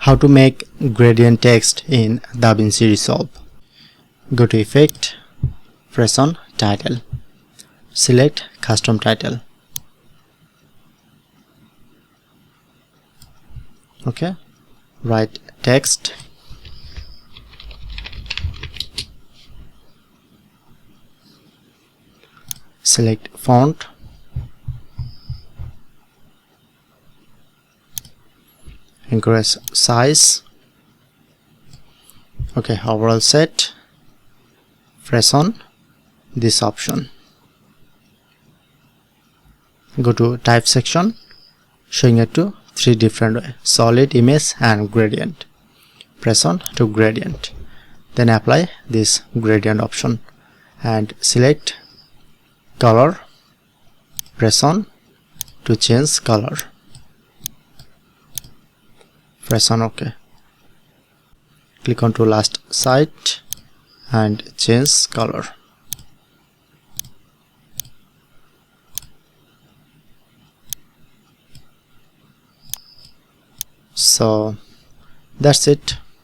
How to make gradient text in DaVinci Resolve. Go to Effect, press on Title, select Custom Title. Okay, write text, select font, increase size. Okay, overall set. Press on this option. Go to type section, showing it to three different ways: solid, image and gradient. Press on to gradient, then apply this gradient option and select color. Press on to change color. Press on OK. Click on to last site and change color. So that's it.